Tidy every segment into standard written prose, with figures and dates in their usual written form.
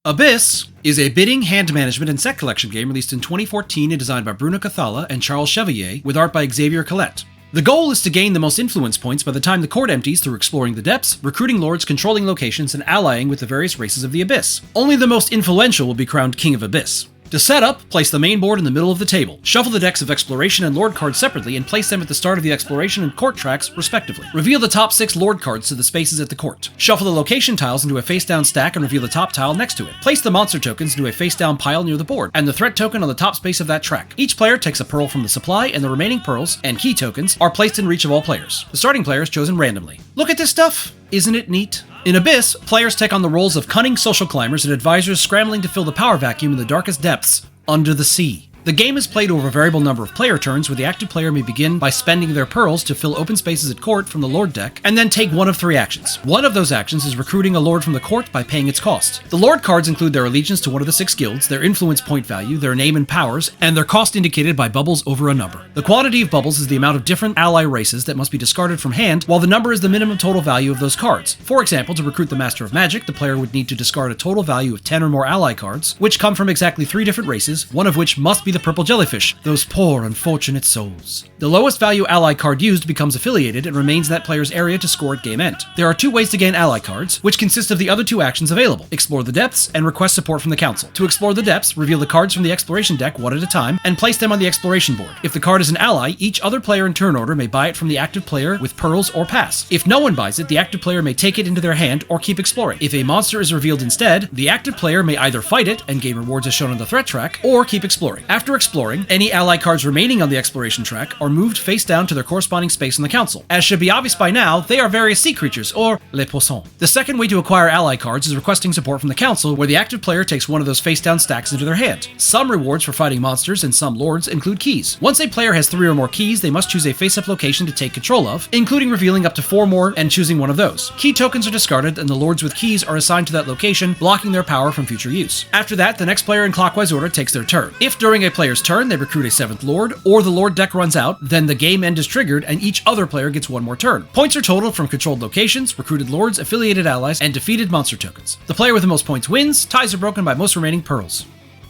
Abyss is a bidding, hand management, and set collection game released in 2014 and designed by Bruno Cathala and Charles Chevalier, with art by Xavier Collette. The goal is to gain the most influence points by the time the court empties through exploring the depths, recruiting lords, controlling locations, and allying with the various races of the Abyss. Only the most influential will be crowned King of Abyss. To set up, place the main board in the middle of the table. Shuffle the decks of Exploration and Lord cards separately and place them at the start of the Exploration and Court tracks, respectively. Reveal the top 6 Lord cards to the spaces at the court. Shuffle the location tiles into a face-down stack and reveal the top tile next to it. Place the monster tokens into a face-down pile near the board, and the threat token on the top space of that track. Each player takes a pearl from the supply, and the remaining pearls and key tokens are placed in reach of all players. The starting player is chosen randomly. Look at this stuff! Isn't it neat? In Abyss, players take on the roles of cunning social climbers and advisors scrambling to fill the power vacuum in the darkest depths under the sea. The game is played over a variable number of player turns, where the active player may begin by spending their pearls to fill open spaces at court from the Lord deck, and then take one of 3 actions. One of those actions is recruiting a Lord from the court by paying its cost. The Lord cards include their allegiance to one of the 6 guilds, their influence point value, their name and powers, and their cost indicated by bubbles over a number. The quantity of bubbles is the amount of different ally races that must be discarded from hand, while the number is the minimum total value of those cards. For example, to recruit the Master of Magic, the player would need to discard a total value of 10 or more ally cards, which come from exactly 3 different races, one of which must be the purple jellyfish. Those poor, unfortunate souls. The lowest value ally card used becomes affiliated and remains in that player's area to score at game end. There are 2 ways to gain ally cards, which consist of the other 2 actions available: Explore the Depths and Request Support from the Council. To explore the depths, reveal the cards from the Exploration deck one at a time, and place them on the Exploration board. If the card is an ally, each other player in turn order may buy it from the active player with pearls or pass. If no one buys it, the active player may take it into their hand or keep exploring. If a monster is revealed instead, the active player may either fight it and gain rewards as shown on the threat track, or keep exploring. After exploring, any ally cards remaining on the Exploration track are moved face down to their corresponding space in the Council. As should be obvious by now, they are various sea creatures, or les poissons. The second way to acquire ally cards is requesting support from the Council, where the active player takes one of those face down stacks into their hand. Some rewards for fighting monsters and some lords include keys. Once a player has 3 or more keys, they must choose a face-up location to take control of, including revealing up to 4 more and choosing one of those. Key tokens are discarded, and the lords with keys are assigned to that location, blocking their power from future use. After that, the next player in clockwise order takes their turn. If during a player's turn they recruit a 7th Lord, or the Lord deck runs out, then the game end is triggered and each other player gets 1 more turn. Points are totaled from controlled locations, recruited lords, affiliated allies, and defeated monster tokens. The player with the most points wins, ties are broken by most remaining pearls.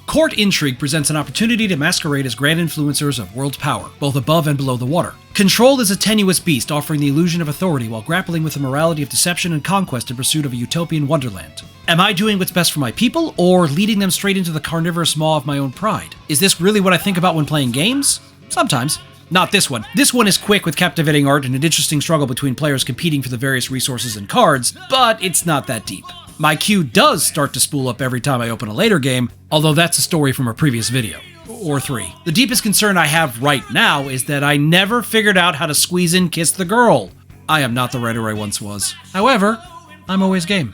Court intrigue presents an opportunity to masquerade as grand influencers of world power, both above and below the water. Control is a tenuous beast, offering the illusion of authority while grappling with the morality of deception and conquest in pursuit of a utopian wonderland. Am I doing what's best for my people, or leading them straight into the carnivorous maw of my own pride? Is this really what I think about when playing games? Sometimes. Not this one. This one is quick with captivating art and an interesting struggle between players competing for the various resources and cards, but it's not that deep. My queue does start to spool up every time I open a later game, although that's a story from a previous video. Or 3. The deepest concern I have right now is that I never figured out how to squeeze in Kiss the Girl. I am not the writer I once was. However, I'm always game.